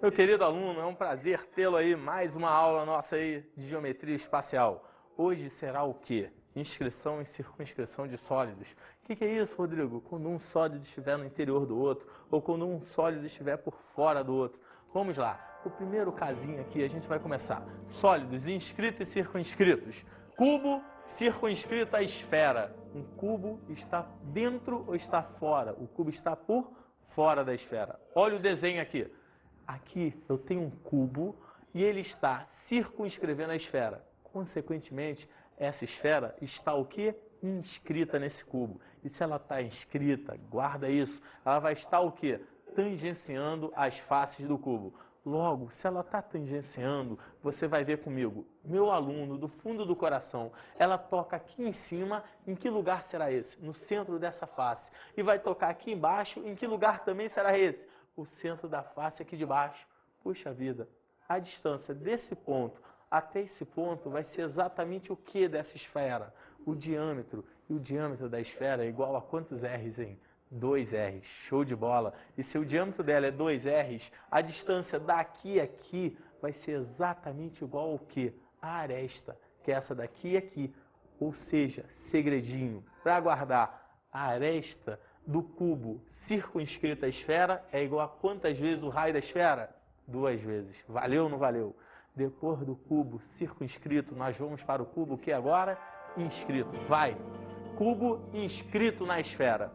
Meu querido aluno, é um prazer tê-lo aí, mais uma aula nossa aí de geometria espacial. Hoje será o quê? Inscrição e circunscrição de sólidos. O que é isso, Rodrigo? Quando um sólido estiver no interior do outro, ou quando um sólido estiver por fora do outro. Vamos lá, o primeiro casinho aqui a gente vai começar. Sólidos inscritos e circunscritos. Cubo circunscrito à esfera. Um cubo está dentro ou está fora? O cubo está por fora da esfera. Olha o desenho aqui. Aqui eu tenho um cubo e ele está circunscrevendo a esfera. Consequentemente, essa esfera está o quê? Inscrita nesse cubo. E se ela está inscrita, guarda isso, ela vai estar o quê? Tangenciando as faces do cubo. Logo, se ela está tangenciando, você vai ver comigo, meu aluno, do fundo do coração, ela toca aqui em cima, em que lugar será esse? No centro dessa face. E vai tocar aqui embaixo, em que lugar também será esse? O centro da face aqui de baixo. Puxa vida, a distância desse ponto até esse ponto vai ser exatamente o que dessa esfera? O diâmetro. E o diâmetro da esfera é igual a quantos R's, hein? 2 R's. Show de bola. E se o diâmetro dela é 2 R's, a distância daqui a aqui vai ser exatamente igual ao que? A aresta, que é essa daqui e aqui. Ou seja, segredinho, para guardar a aresta do cubo circunscrito à esfera é igual a quantas vezes o raio da esfera? 2 vezes. Valeu ou não valeu? Depois do cubo circunscrito, nós vamos para o cubo que agora? Inscrito. Vai! Cubo inscrito na esfera.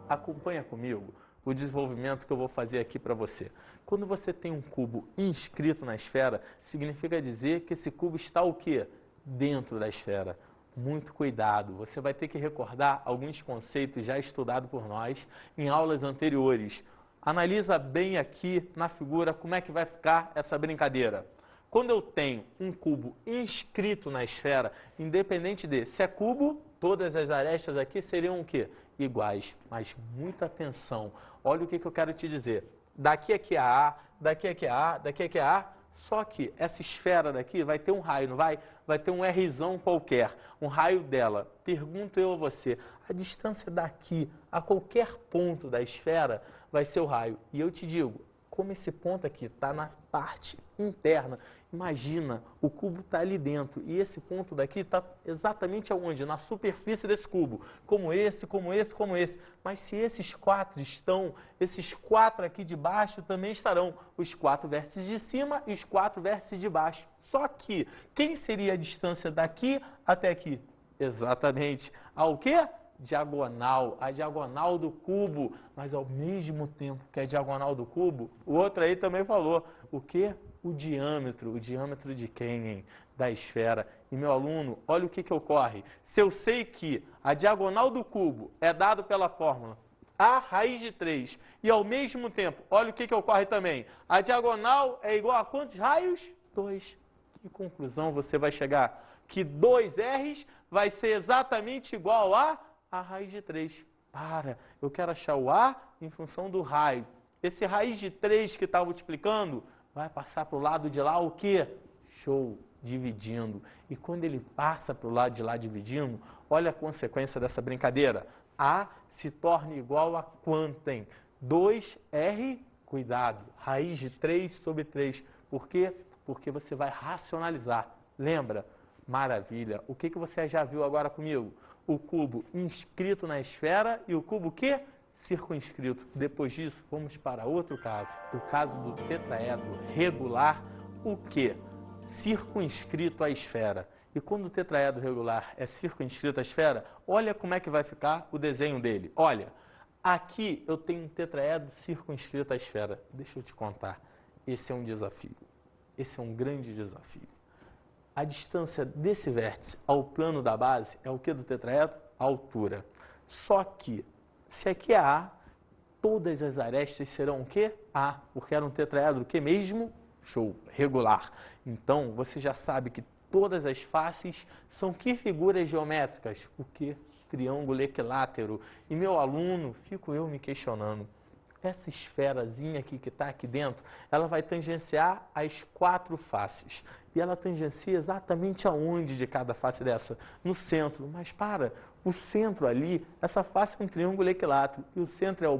Acompanha comigo o desenvolvimento que eu vou fazer aqui para você. Quando você tem um cubo inscrito na esfera, significa dizer que esse cubo está o quê? Dentro da esfera. Muito cuidado, você vai ter que recordar alguns conceitos já estudados por nós em aulas anteriores. Analisa bem aqui na figura como é que vai ficar essa brincadeira. Quando eu tenho um cubo inscrito na esfera, independente de se é cubo, todas as arestas aqui seriam o quê? Iguais. Mas muita atenção, olha o que eu quero te dizer. Daqui aqui é A, daqui aqui é A, daqui aqui é A. Só que essa esfera daqui vai ter um raio, não vai? Vai ter um Rzão qualquer, um raio dela. Pergunto eu a você, a distância daqui a qualquer ponto da esfera vai ser o raio. E eu te digo, como esse ponto aqui está na parte interna, imagina, o cubo está ali dentro e esse ponto daqui está exatamente aonde? Na superfície desse cubo. Como esse, como esse, como esse. Mas se esses 4 estão, esses 4 aqui de baixo também estarão. Os 4 vértices de cima e os 4 vértices de baixo. Só que, quem seria a distância daqui até aqui? Exatamente. Ao quê? Diagonal, a diagonal do cubo, mas ao mesmo tempo que a diagonal do cubo, o outro aí também falou, o que? O diâmetro de quem, hein? Da esfera. E meu aluno, olha o que ocorre, se eu sei que a diagonal do cubo é dado pela fórmula A raiz de 3, e ao mesmo tempo, olha o que ocorre também, a diagonal é igual a quantos raios? 2. Que conclusão você vai chegar? Que 2R's vai ser exatamente igual a raiz de 3. Eu quero achar o A em função do raio. Esse raiz de 3 que está multiplicando vai passar para o lado de lá o quê? Show, dividindo. E quando ele passa para o lado de lá dividindo, olha a consequência dessa brincadeira. A se torna igual a quanto, hein? 2R, cuidado, raiz de 3 sobre 3. Por quê? Porque você vai racionalizar. Lembra? Maravilha. O que você já viu agora comigo? O cubo inscrito na esfera e o cubo que? Circunscrito. Depois disso, vamos para outro caso. O caso do tetraedro regular, o que? Circunscrito à esfera. E quando o tetraedro regular é circunscrito à esfera, olha como é que vai ficar o desenho dele. Olha, aqui eu tenho um tetraedro circunscrito à esfera. Deixa eu te contar. Esse é um desafio. Esse é um grande desafio. A distância desse vértice ao plano da base é o que do tetraedro? A altura. Só que, se aqui é A, todas as arestas serão o quê? A, porque era um tetraedro o que mesmo? Show, regular. Então, você já sabe que todas as faces são que figuras geométricas? O que? Triângulo equilátero. E meu aluno, fico eu me questionando, essa esferazinha aqui que está aqui dentro, ela vai tangenciar as 4 faces. E ela tangencia exatamente aonde de cada face dessa? No centro. Mas o centro ali, essa face é um triângulo equilátero. E o centro é o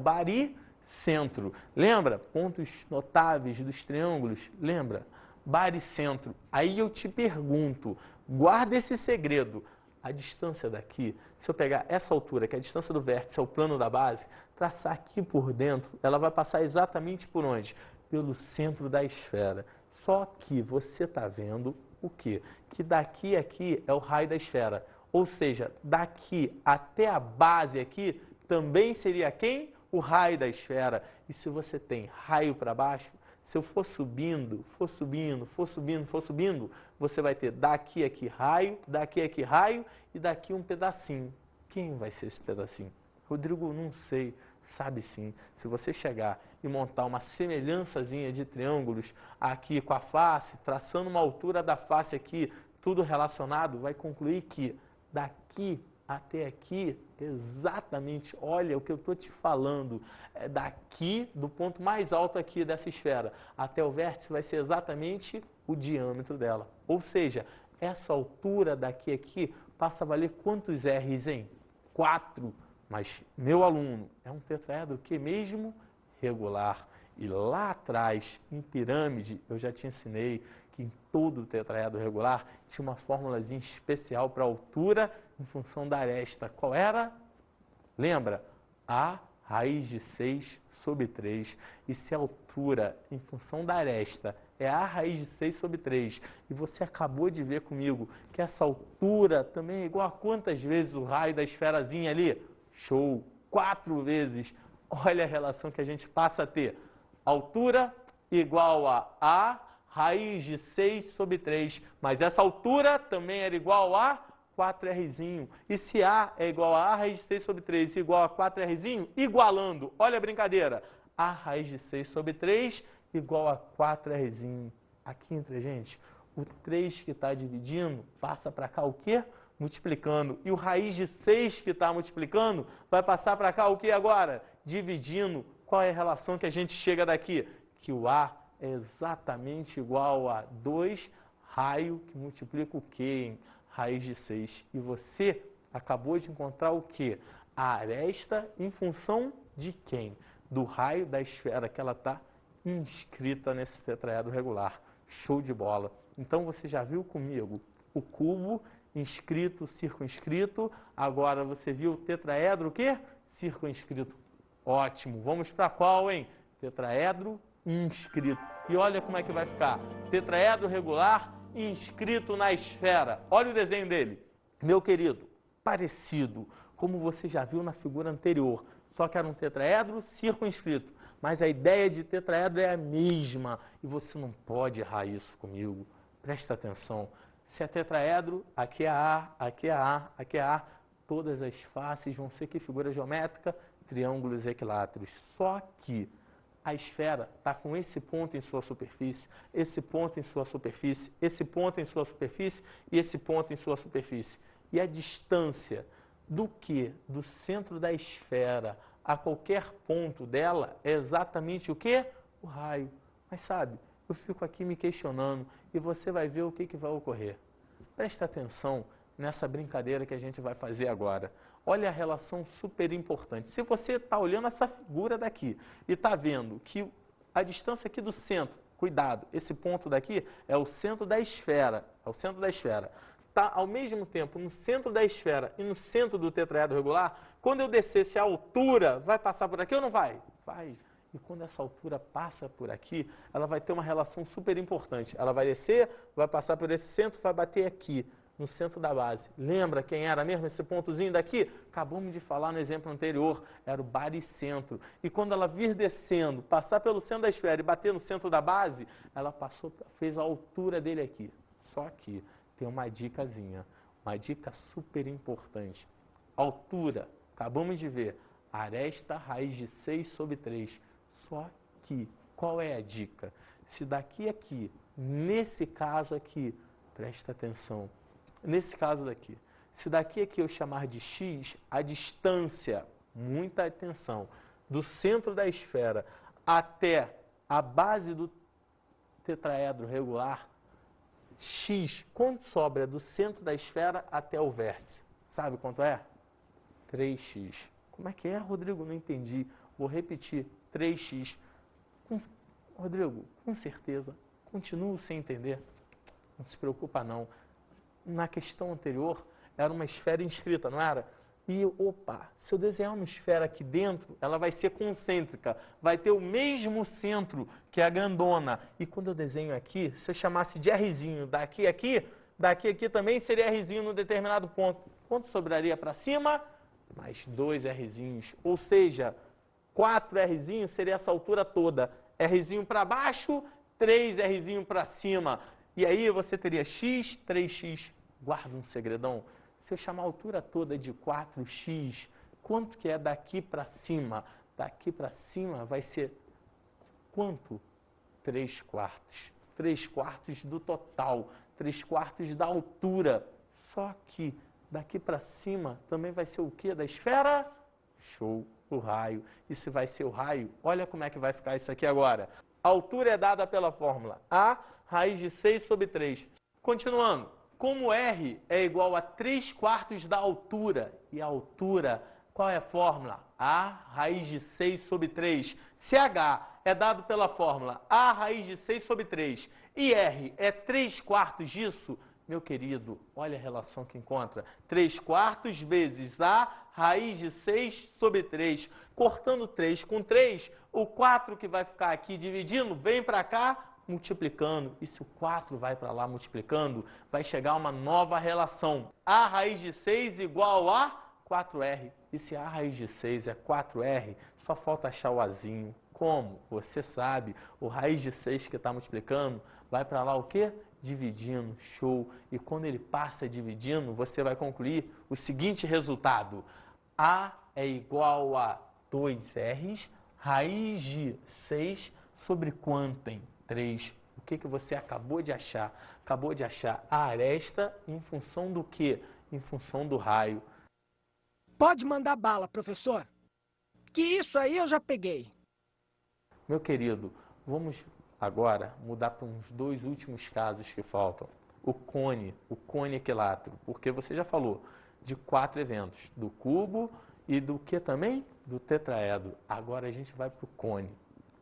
centro. Lembra? Pontos notáveis dos triângulos. Lembra? Baricentro. Aí eu te pergunto, guarda esse segredo. A distância daqui, se eu pegar essa altura, que é a distância do vértice ao plano da base, traçar aqui por dentro, ela vai passar exatamente por onde? Pelo centro da esfera. Só que você está vendo o quê? Que daqui a aqui é o raio da esfera. Ou seja, daqui até a base aqui, também seria quem? O raio da esfera. E se você tem raio para baixo, se eu for subindo, for subindo, for subindo, for subindo, você vai ter daqui a aqui raio, daqui a aqui raio e daqui um pedacinho. Quem vai ser esse pedacinho? Rodrigo, não sei. Sabe sim. Se você chegar e montar uma semelhançazinha de triângulos aqui com a face, traçando uma altura da face aqui, tudo relacionado, vai concluir que daqui até aqui, exatamente, olha o que eu estou te falando, é daqui, do ponto mais alto aqui dessa esfera, até o vértice vai ser exatamente o diâmetro dela. Ou seja, essa altura daqui a aqui passa a valer quantos R's, hein? 4. Mas, meu aluno, é um tetraedro que mesmo regular. E lá atrás, em pirâmide, eu já te ensinei que em todo tetraedro regular tinha uma fórmulazinha especial para altura em função da aresta. Qual era? Lembra? A raiz de 6 sobre 3. E se a altura em função da aresta é a raiz de 6 sobre 3, e você acabou de ver comigo que essa altura também é igual a quantas vezes o raio da esferazinha ali? Show! 4 vezes. Olha a relação que a gente passa a ter. Altura igual a raiz de 6 sobre 3. Mas essa altura também era igual a 4Rzinho. E se A é igual a raiz de 6 sobre 3 igual a 4Rzinho, igualando, olha a brincadeira, a raiz de 6 sobre 3 igual a 4Rzinho. Aqui entre a gente, o 3 que está dividindo passa para cá o quê? Multiplicando. E o raiz de 6 que está multiplicando vai passar para cá o que agora? Dividindo. Qual é a relação que a gente chega daqui? Que o A é exatamente igual a 2 raio que multiplica o quê? Raiz de 6. E você acabou de encontrar o quê? A aresta em função de quem? Do raio da esfera que ela está inscrita nesse tetraedro regular. Show de bola. Então você já viu comigo o cubo inscrito, circunscrito. Agora você viu o tetraedro o quê? Circunscrito. Ótimo. Vamos para qual, hein? Tetraedro inscrito. E olha como é que vai ficar. Tetraedro regular inscrito na esfera. Olha o desenho dele. Meu querido, parecido, como você já viu na figura anterior. Só que era um tetraedro circunscrito. Mas a ideia de tetraedro é a mesma. E você não pode errar isso comigo. Presta atenção. Se é tetraedro, aqui é A, aqui é A, aqui é A. Todas as faces vão ser que figura geométrica? Triângulos equiláteros. Só que a esfera está com esse ponto em sua superfície, esse ponto em sua superfície, esse ponto em sua superfície e esse ponto em sua superfície. E a distância do que? Do centro da esfera a qualquer ponto dela é exatamente o que? O raio. Mas sabe, eu fico aqui me questionando e você vai ver o que vai ocorrer. Presta atenção nessa brincadeira que a gente vai fazer agora. Olha a relação super importante. Se você está olhando essa figura daqui e está vendo que a distância aqui do centro, cuidado, esse ponto daqui é o centro da esfera, é o centro da esfera. Está ao mesmo tempo no centro da esfera e no centro do tetraedro regular, quando eu descer, se a altura vai passar por aqui ou não vai? Vai. E quando essa altura passa por aqui, ela vai ter uma relação super importante. Ela vai descer, vai passar por esse centro, vai bater aqui, no centro da base. Lembra quem era mesmo esse pontozinho daqui? Acabamos de falar no exemplo anterior, era o baricentro. E quando ela vir descendo, passar pelo centro da esfera e bater no centro da base, ela passou, fez a altura dele aqui. Só que tem uma dicasinha, uma dica super importante. Altura, acabamos de ver, aresta raiz de 6 sobre 3. Só que, qual é a dica? Se daqui a aqui, nesse caso aqui, presta atenção, nesse caso daqui, se daqui a aqui eu chamar de x, a distância, muita atenção, do centro da esfera até a base do tetraedro regular, x, quanto sobra do centro da esfera até o vértice? Sabe quanto é? 3x. Como é que é, Rodrigo? Não entendi. Vou repetir. 3x. Rodrigo, com certeza, continuo sem entender. Não se preocupa não. Na questão anterior, era uma esfera inscrita, não era? E, opa, se eu desenhar uma esfera aqui dentro, ela vai ser concêntrica, vai ter o mesmo centro que a grandona. E quando eu desenho aqui, se eu chamasse de Rzinho daqui a aqui também seria Rzinho no determinado ponto. Quanto sobraria para cima? Mais 2 Rzinhos. Ou seja, 4 Rzinhos seria essa altura toda. Rzinho para baixo, 3 Rzinho para cima. E aí você teria x, 3x. Guarda um segredão. Se eu chamar a altura toda de 4x, quanto que é daqui para cima? Daqui para cima vai ser quanto? 3/4. 3/4 do total. 3/4 da altura. Só que daqui para cima também vai ser o quê da esfera? Show, o raio. E se vai ser o raio, olha como é que vai ficar isso aqui agora. A altura é dada pela fórmula A raiz de 6 sobre 3. Continuando. Como R é igual a 3/4 da altura, e a altura, qual é a fórmula? A raiz de 6 sobre 3. Se H é dado pela fórmula A raiz de 6 sobre 3 e R é 3/4 disso, meu querido, olha a relação que encontra. 3/4 vezes A raiz de 6 sobre 3. Cortando 3 com 3, o 4 que vai ficar aqui dividindo, vem para cá, multiplicando, e se o 4 vai para lá multiplicando, vai chegar uma nova relação. A raiz de 6 igual a 4R. E se A raiz de 6 é 4R, só falta achar o Azinho. Como? Você sabe, o raiz de 6 que está multiplicando, vai para lá o quê? Dividindo, show. E quando ele passa dividindo, você vai concluir o seguinte resultado. A é igual a 2R, raiz de 6 sobre quanto, hein? 3. O que você acabou de achar? Acabou de achar a aresta em função do quê? Em função do raio. Pode mandar bala, professor. Que isso aí eu já peguei. Meu querido, vamos agora mudar para uns 2 últimos casos que faltam. O cone equilátero. Porque você já falou de 4 eventos. Do cubo e do que também? Do tetraedro. Agora a gente vai para o cone.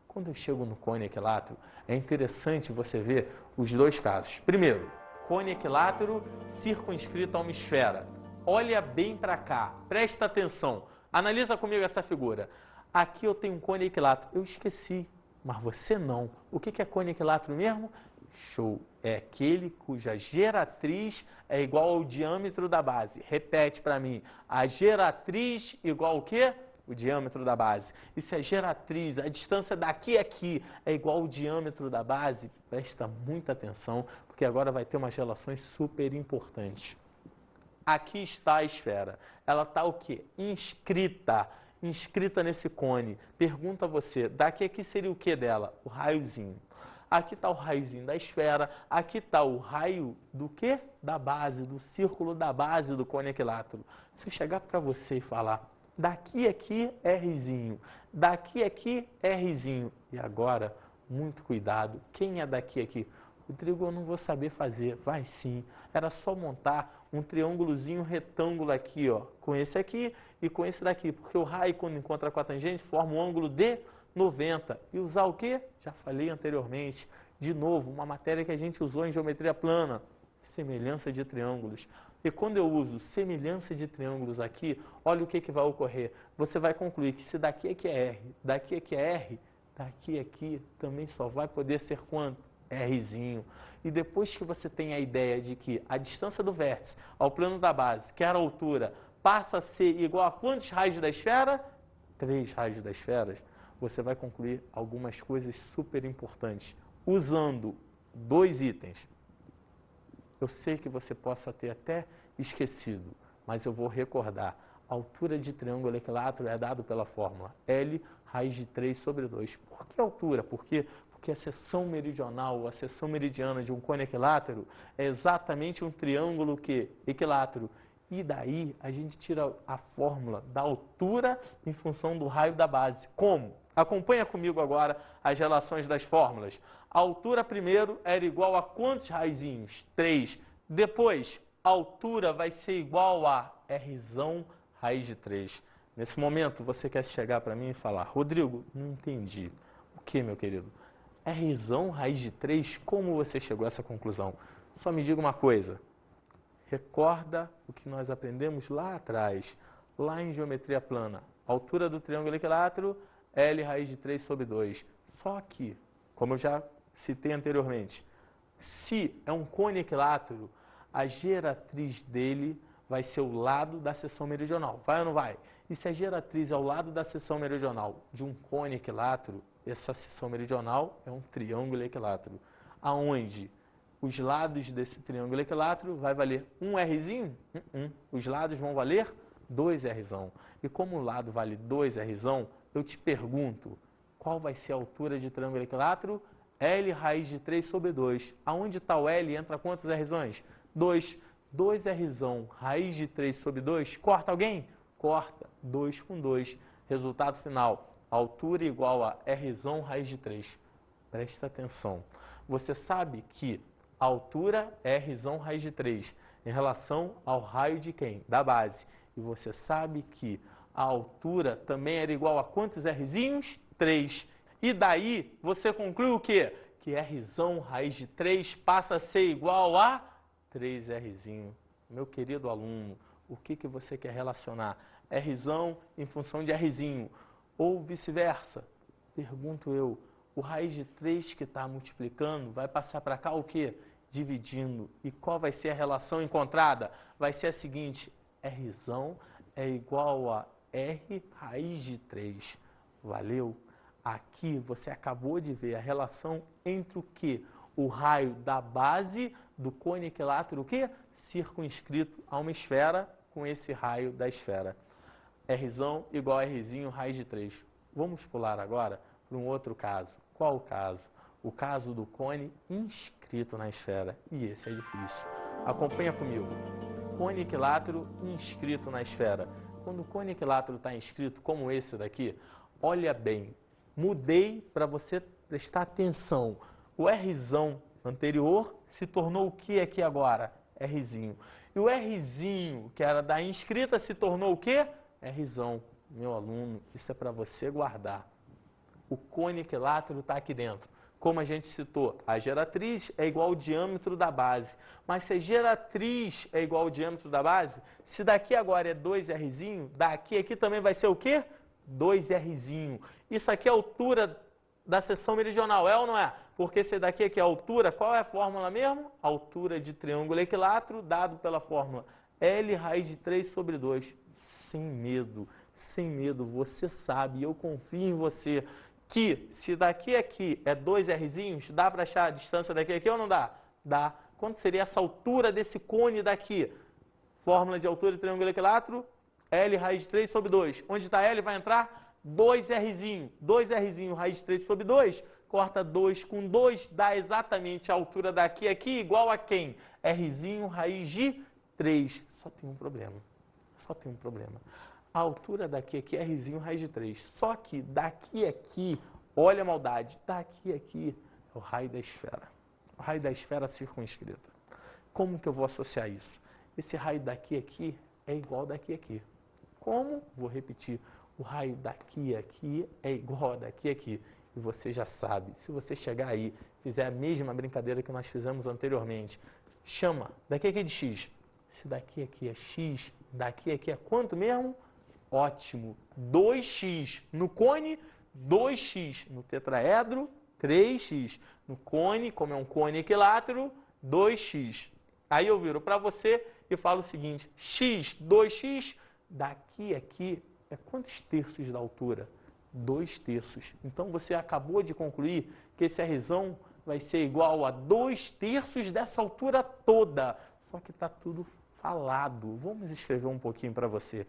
Quando eu chego no cone equilátero, é interessante você ver os 2 casos. Primeiro, cone equilátero circunscrito a uma esfera. Olha bem para cá, presta atenção. Analisa comigo essa figura. Aqui eu tenho um cone equilátero. Eu esqueci, mas você não. O que é cone equilátero mesmo? Show. É aquele cuja geratriz é igual ao diâmetro da base. Repete para mim. A geratriz igual ao quê? O diâmetro da base. E se a geratriz, a distância daqui a aqui é igual ao diâmetro da base, presta muita atenção, porque agora vai ter umas relações super importantes. Aqui está a esfera. Ela está o quê? Inscrita nesse cone. Pergunta a você, daqui a aqui seria o que dela? O raiozinho. Aqui está o raiozinho da esfera, aqui está o raio do quê? Da base, do círculo da base do cone equilátero. Se eu chegar para você e falar, daqui a aqui Rzinho, daqui a aqui Rzinho. E agora, muito cuidado, quem é daqui a aqui? Rodrigo, eu não vou saber fazer. Vai sim, era só montar um triângulozinho retângulo aqui, ó, com esse aqui e com esse daqui, porque o raio, quando encontra com a tangente, forma um ângulo de 90. E usar o quê? Já falei anteriormente. De novo, uma matéria que a gente usou em geometria plana, semelhança de triângulos. E quando eu uso semelhança de triângulos aqui, olha o que vai ocorrer. Você vai concluir que se daqui aqui é R, daqui aqui é R, daqui aqui também só vai poder ser quanto? Rzinho. E depois que você tem a ideia de que a distância do vértice ao plano da base, que era a altura, passa a ser igual a quantos raios da esfera? 3 raios da esfera. Você vai concluir algumas coisas super importantes. Usando 2 itens. Eu sei que você possa ter até esquecido, mas eu vou recordar. A altura de triângulo equilátero é dado pela fórmula L raiz de 3 sobre 2. Por que altura? Porque a seção meridional, a seção meridiana de um cone equilátero é exatamente um triângulo equilátero. E daí a gente tira a fórmula da altura em função do raio da base. Como? Acompanha comigo agora as relações das fórmulas. A altura primeiro era igual a quantos raizinhos? 3. Depois, a altura vai ser igual a Rzão raiz de 3. Nesse momento, você quer chegar para mim e falar, Rodrigo, não entendi. O que, meu querido? Rzão raiz de 3, como você chegou a essa conclusão? Só me diga uma coisa. Recorda o que nós aprendemos lá atrás, lá em geometria plana. Altura do triângulo equilátero, L raiz de 3 sobre 2. Só que, como eu já citei anteriormente, se é um cone equilátero, a geratriz dele vai ser o lado da seção meridional. Vai ou não vai? E se a geratriz é o lado da seção meridional de um cone equilátero, essa seção meridional é um triângulo equilátero. Aonde os lados desse triângulo equilátero vai valer um Rzinho? Os lados vão valer 2 Rzão. E como o lado vale 2 Rzão, eu te pergunto, qual vai ser a altura de triângulo equilátero? L raiz de 3 sobre 2. Aonde está o L? Entra quantos Rzões? 2. 2 Rzão, raiz de 3 sobre 2. Corta alguém? Corta. 2 com 2. Resultado final. Altura igual a Rzão raiz de 3. Presta atenção. Você sabe que a altura é Rzão raiz de 3 em relação ao raio de quem? Da base. E você sabe que a altura também era igual a quantos Rzinhos? 3. E daí você conclui o quê? Que Rzão raiz de 3 passa a ser igual a 3Rzinho. Meu querido aluno, o que você quer relacionar? Rzão em função de Rzinho. Ou vice-versa? Pergunto eu, o raiz de 3 que está multiplicando vai passar para cá o quê? Dividindo. E qual vai ser a relação encontrada? Vai ser a seguinte, Rzão é igual a R raiz de 3. Valeu? Aqui você acabou de ver a relação entre o que? O raio da base do cone equilátero, o que? Circunscrito a uma esfera com esse raio da esfera. Rzão igual a Rzinho raiz de 3. Vamos pular agora para um outro caso. Qual o caso? O caso do cone inscrito na esfera. E esse é difícil. Acompanha comigo. Cone equilátero inscrito na esfera. Quando o cone equilátero está inscrito, como esse daqui, olha bem. Mudei para você prestar atenção. O Rzão anterior se tornou o que aqui agora? Rzinho. E o Rzinho, que era da inscrita, se tornou o que? Rzão. Meu aluno, isso é para você guardar. O cone equilátero está aqui dentro. Como a gente citou, a geratriz é igual ao diâmetro da base. Mas se a geratriz é igual ao diâmetro da base, se daqui agora é 2Rzinho, daqui aqui também vai ser o quê? 2Rzinho. Isso aqui é a altura da seção meridional, é ou não é? Porque se daqui aqui é a altura, qual é a fórmula mesmo? Altura de triângulo equilátero, dado pela fórmula L raiz de 3 sobre 2. Sem medo, você sabe, eu confio em você, que se daqui aqui é 2Rzinhos, dá para achar a distância daqui aqui ou não dá? Dá. Quanto seria essa altura desse cone daqui? Fórmula de altura de triângulo equilátero, L raiz de 3 sobre 2. Onde está L vai entrar 2Rzinho. 2Rzinho raiz de 3 sobre 2, corta 2 com 2, dá exatamente a altura daqui aqui igual a quem? Rzinho raiz de 3. Só tem um problema. A altura daqui aqui é Rzinho raiz de 3. Só que daqui aqui, olha a maldade, daqui aqui é o raio da esfera. O raio da esfera circunscrita. Como que eu vou associar isso? Esse raio daqui aqui é igual ao daqui aqui. Como? Vou repetir. O raio daqui aqui é igual a daqui aqui. E você já sabe. Se você chegar aí, fizer a mesma brincadeira que nós fizemos anteriormente, chama daqui aqui de x. Se daqui aqui é x, daqui aqui é quanto mesmo? Ótimo. 2x no cone, 2x no tetraedro, 3x no cone, como é um cone equilátero, 2x. Aí eu viro para você e falo o seguinte, x, 2x, daqui aqui é quantos terços da altura? 2 terços. Então você acabou de concluir que esse Rzão vai ser igual a 2 terços dessa altura toda. Só que está tudo falado. Vamos escrever um pouquinho para você.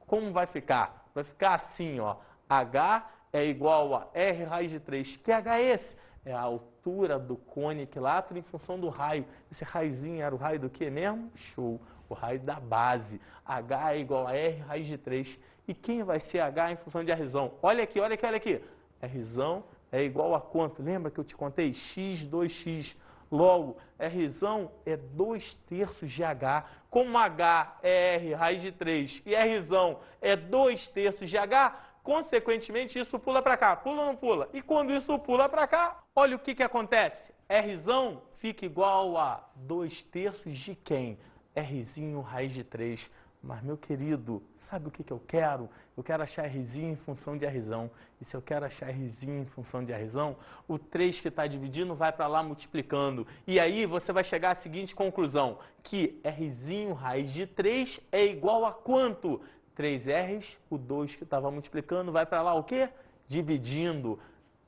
Como vai ficar? Vai ficar assim, ó. H é igual a R raiz de 3. Que H é esse? É a altura do cone equilátero em função do raio. Esse raiozinho era o raio do que mesmo? Show. O raio da base. H é igual a R raiz de 3. E quem vai ser H em função de Rzão? Olha aqui, olha aqui, olha aqui. Rzão é igual a quanto? Lembra que eu te contei? X, 2x. Logo, Rzão é 2/3 de H. Como H é R raiz de 3 e Rzão é 2/3 de H, consequentemente isso pula para cá. Pula ou não pula? E quando isso pula para cá, olha o que acontece. Rzão fica igual a 2/3 de quem? Rzinho raiz de 3. Mas, meu querido, sabe o que eu quero? Eu quero achar Rzinho em função de Rzão. E se eu quero achar Rzinho em função de Rzão, o 3 que está dividindo vai para lá multiplicando. E aí você vai chegar à seguinte conclusão, que Rzinho raiz de 3 é igual a quanto? 3Rs, o 2 que estava multiplicando vai para lá o quê? Dividindo.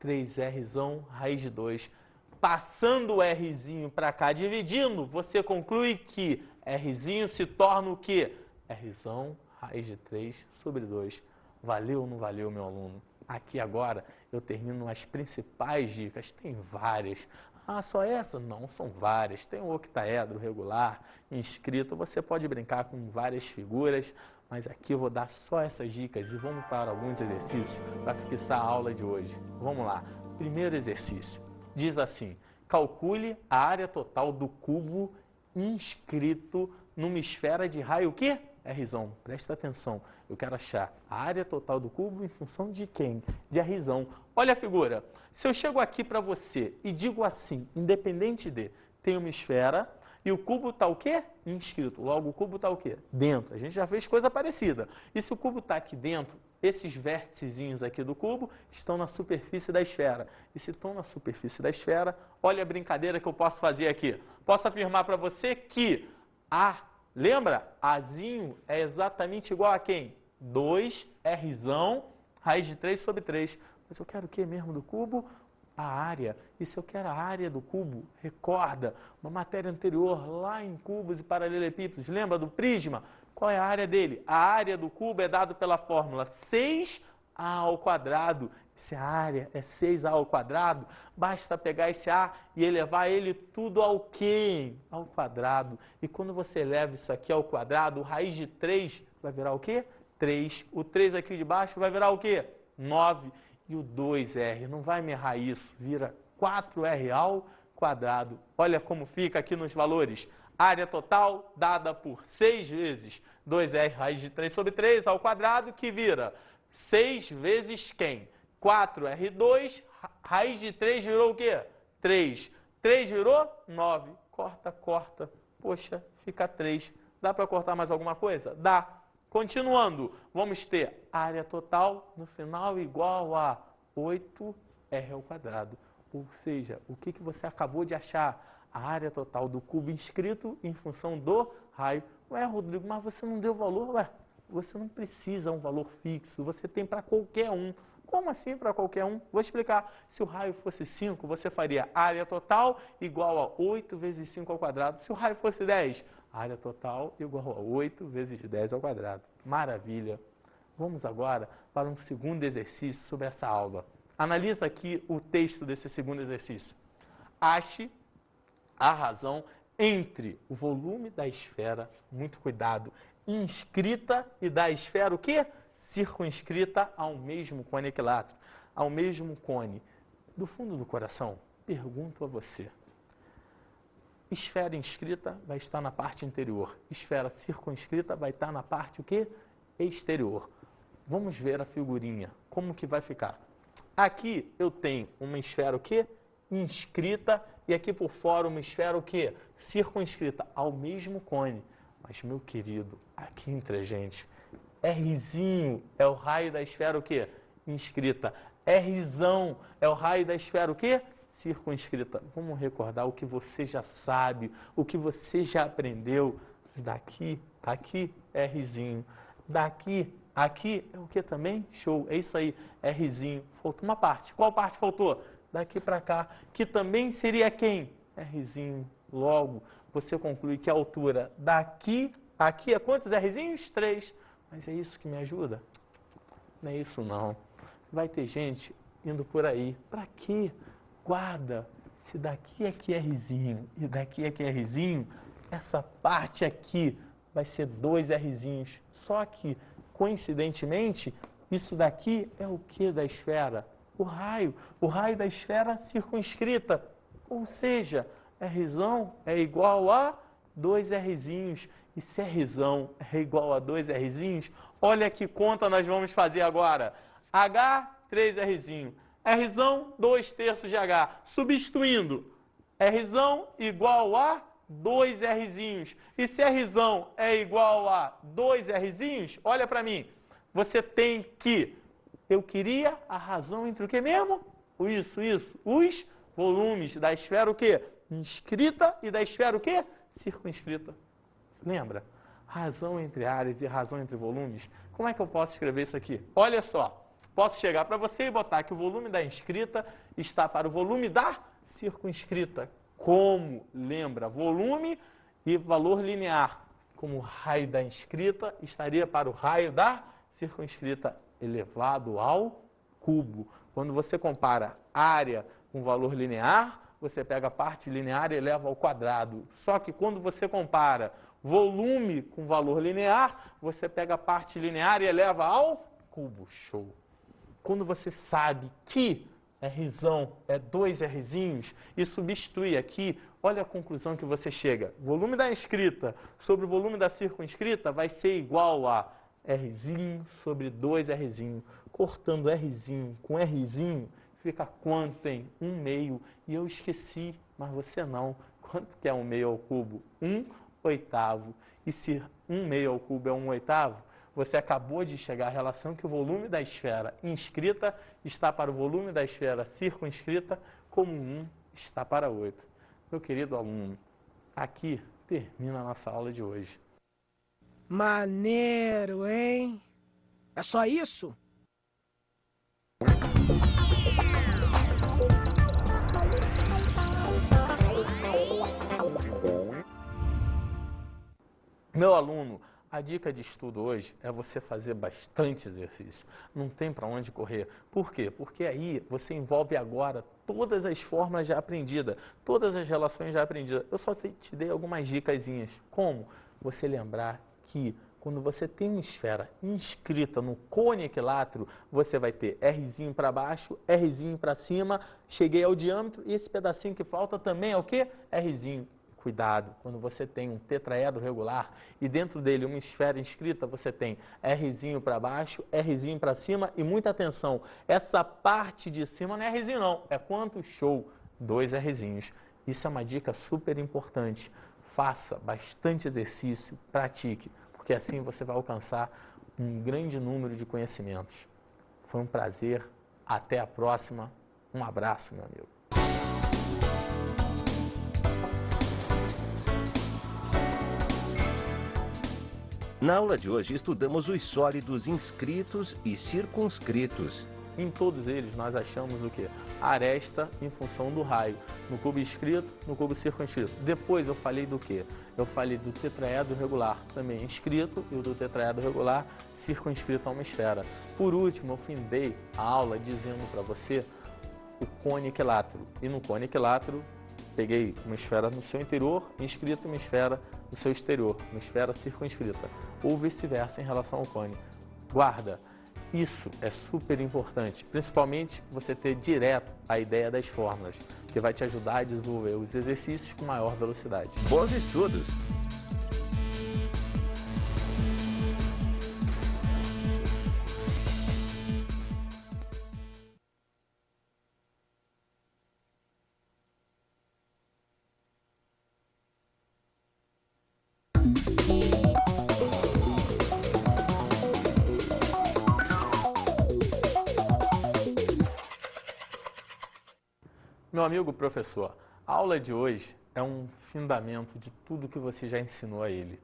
3Rzão raiz de 2. Passando o Rzinho para cá dividindo, você conclui que Rzinho se torna o quê? Rzão raiz de 3 sobre 2. Valeu ou não valeu, meu aluno? Aqui agora eu termino as principais dicas. Tem várias. Ah, só essa? Não, são várias. Tem o octaedro regular, inscrito. Você pode brincar com várias figuras, mas aqui eu vou dar só essas dicas e vamos para alguns exercícios para fixar a aula de hoje. Vamos lá. Primeiro exercício. Diz assim, calcule a área total do cubo inscrito numa esfera de raio o quê? Rzão. Presta atenção. Eu quero achar a área total do cubo em função de quem? De Rzão. Olha a figura. Se eu chego aqui para você e digo assim, independente de, tem uma esfera e o cubo está o quê? Inscrito. Logo, o cubo está o quê? Dentro. A gente já fez coisa parecida. E se o cubo está aqui dentro, esses vérticezinhos aqui do cubo estão na superfície da esfera. E se estão na superfície da esfera, olha a brincadeira que eu posso fazer aqui. Posso afirmar para você que lembra? Azinho é exatamente igual a quem? 2Rzão raiz de 3 sobre 3. Mas eu quero o que mesmo do cubo? A área. E se eu quero a área do cubo, recorda, uma matéria anterior lá em cubos e paralelepípedos, lembra do prisma? Qual é a área dele? A área do cubo é dada pela fórmula 6A ao quadrado. Se a área é 6A ao quadrado, basta pegar esse A e elevar ele tudo ao quê? Ao quadrado. E quando você eleva isso aqui ao quadrado, o raiz de 3 vai virar o quê? 3. O 3 aqui de baixo vai virar o quê? 9. E o 2R, não vai me errar isso, vira 4R ao quadrado. Olha como fica aqui nos valores. Área total dada por 6 vezes 2R raiz de 3 sobre 3 ao quadrado, que vira 6 vezes quem? 4R2, raiz de 3 virou o quê? 3. 3 virou 9. Corta, corta. Poxa, fica 3. Dá para cortar mais alguma coisa? Dá. Continuando, vamos ter área total no final igual a 8R ao quadrado. Ou seja, o que você acabou de achar? A área total do cubo inscrito em função do raio. Ué, Rodrigo, mas você não deu valor? Ué, você não precisa um valor fixo, você tem para qualquer um. Como assim para qualquer um? Vou explicar. Se o raio fosse 5, você faria área total igual a 8 vezes 5 ao quadrado. Se o raio fosse 10, área total igual a 8 vezes 10 ao quadrado. Maravilha! Vamos agora para um segundo exercício sobre essa aula. Analisa aqui o texto desse segundo exercício. Ache a razão entre o volume da esfera, muito cuidado, inscrita e da esfera o quê? Circunscrita ao mesmo cone equilátero, ao mesmo cone. Do fundo do coração, pergunto a você. Esfera inscrita vai estar na parte interior. Esfera circunscrita vai estar na parte o quê? Exterior. Vamos ver a figurinha. Como que vai ficar? Aqui eu tenho uma esfera o quê? Inscrita e aqui por fora uma esfera o quê? Circunscrita ao mesmo cone. Mas, meu querido, aqui entre a gente, Rzinho é o raio da esfera o quê? Inscrita. Rzão é o raio da esfera o quê? Circunscrita. Vamos recordar o que você já sabe, o que você já aprendeu. Daqui, aqui é Rzinho. Daqui, aqui é o que também? Show. É isso aí, é Rzinho. Faltou uma parte. Qual parte faltou? Daqui para cá, que também seria quem? É Rzinho. Logo, você conclui que a altura daqui, aqui é quantos Rzinhos? 3. Mas é isso que me ajuda? Não é isso não. Vai ter gente indo por aí. Para quê? Guarda. Se daqui é Rzinho e daqui é Rzinho, essa parte aqui vai ser 2 Rzinhos. Só que, coincidentemente, isso daqui é o que da esfera? O raio da esfera circunscrita. Ou seja, Rzão é igual a 2 Rzinhos. E se Rzão é igual a 2 Rzinhos, olha que conta nós vamos fazer agora. H, 3 Rzinho. Rzão, 2/3 de H. Substituindo, Rzão igual a 2 Rzinhos. E se Rzão é igual a 2 Rzinhos, olha para mim. Você tem que... Eu queria a razão entre o que mesmo? Isso. Os volumes da esfera o quê? Inscrita e da esfera o quê? Circunscrita. Lembra? Razão entre áreas e razão entre volumes. Como é que eu posso escrever isso aqui? Olha só. Posso chegar para você e botar que o volume da inscrita está para o volume da circunscrita. Como? Lembra? Volume e valor linear. Como o raio da inscrita estaria para o raio da circunscrita elevado ao cubo. Quando você compara área com valor linear, você pega a parte linear e eleva ao quadrado. Só que quando você compara volume com valor linear, você pega a parte linear e eleva ao cubo. Show! Quando você sabe que Rzão é 2 Rzinhos e substitui aqui, olha a conclusão que você chega. O volume da inscrita sobre o volume da circunscrita vai ser igual a Rzinho sobre 2 Rzinho. Cortando Rzinho com Rzinho, fica quanto em 1/2. E eu esqueci, mas você não. Quanto que é 1/2 ao cubo? 1/8. E se 1/2 ao cubo é 1/8, você acabou de chegar à relação que o volume da esfera inscrita está para o volume da esfera circunscrita, como 1 está para 8. Meu querido aluno, aqui termina a nossa aula de hoje. Maneiro, hein? É só isso? Meu aluno, a dica de estudo hoje é você fazer bastante exercício. Não tem para onde correr. Por quê? Porque aí você envolve agora todas as formas já aprendidas, todas as relações já aprendidas. Eu só te dei algumas dicasinhas. Como? Você lembrar que quando você tem uma esfera inscrita no cone equilátero, você vai ter Rzinho para baixo, Rzinho para cima, cheguei ao diâmetro e esse pedacinho que falta também é o quê? Rzinho. Cuidado, quando você tem um tetraedro regular e dentro dele uma esfera inscrita, você tem Rzinho para baixo, Rzinho para cima e muita atenção, essa parte de cima não é Rzinho não, é quanto? Show, 2 Rzinhos. Isso é uma dica super importante. Faça bastante exercício, pratique, porque assim você vai alcançar um grande número de conhecimentos. Foi um prazer, até a próxima, um abraço, meu amigo. Na aula de hoje estudamos os sólidos inscritos e circunscritos. Em todos eles nós achamos o quê? Aresta em função do raio. No cubo inscrito, no cubo circunscrito. Depois eu falei do quê? Eu falei do tetraedro regular, também inscrito, e o do tetraedro regular circunscrito a uma esfera. Por último, eu findei a aula dizendo para você o cone equilátero. E no cone equilátero, peguei uma esfera no seu interior, inscrita uma esfera no seu exterior, uma esfera circunscrita. Ou vice-versa em relação ao cone. Guarda! Isso é super importante, principalmente você ter direto a ideia das fórmulas, que vai te ajudar a desenvolver os exercícios com maior velocidade. Bons estudos! Meu amigo professor, a aula de hoje é um fundamento de tudo que você já ensinou a ele.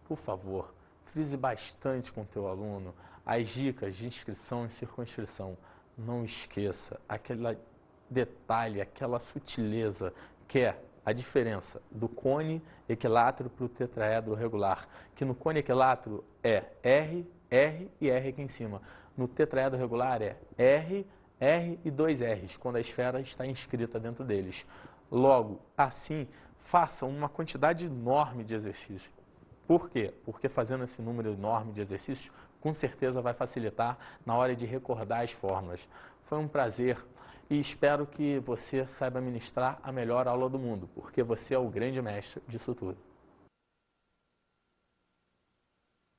Por favor, frise bastante com o teu aluno as dicas de inscrição e circunscrição. Não esqueça aquele detalhe, aquela sutileza que é a diferença do cone equilátero para o tetraedro regular. Que no cone equilátero é R, R e R aqui em cima. No tetraedro regular é R, R e 2 R's, quando a esfera está inscrita dentro deles. Logo, assim, façam uma quantidade enorme de exercícios. Por quê? Porque fazendo esse número enorme de exercícios, com certeza vai facilitar na hora de recordar as fórmulas. Foi um prazer. e espero que você saiba ministrar a melhor aula do mundo, porque você é o grande mestre disso tudo.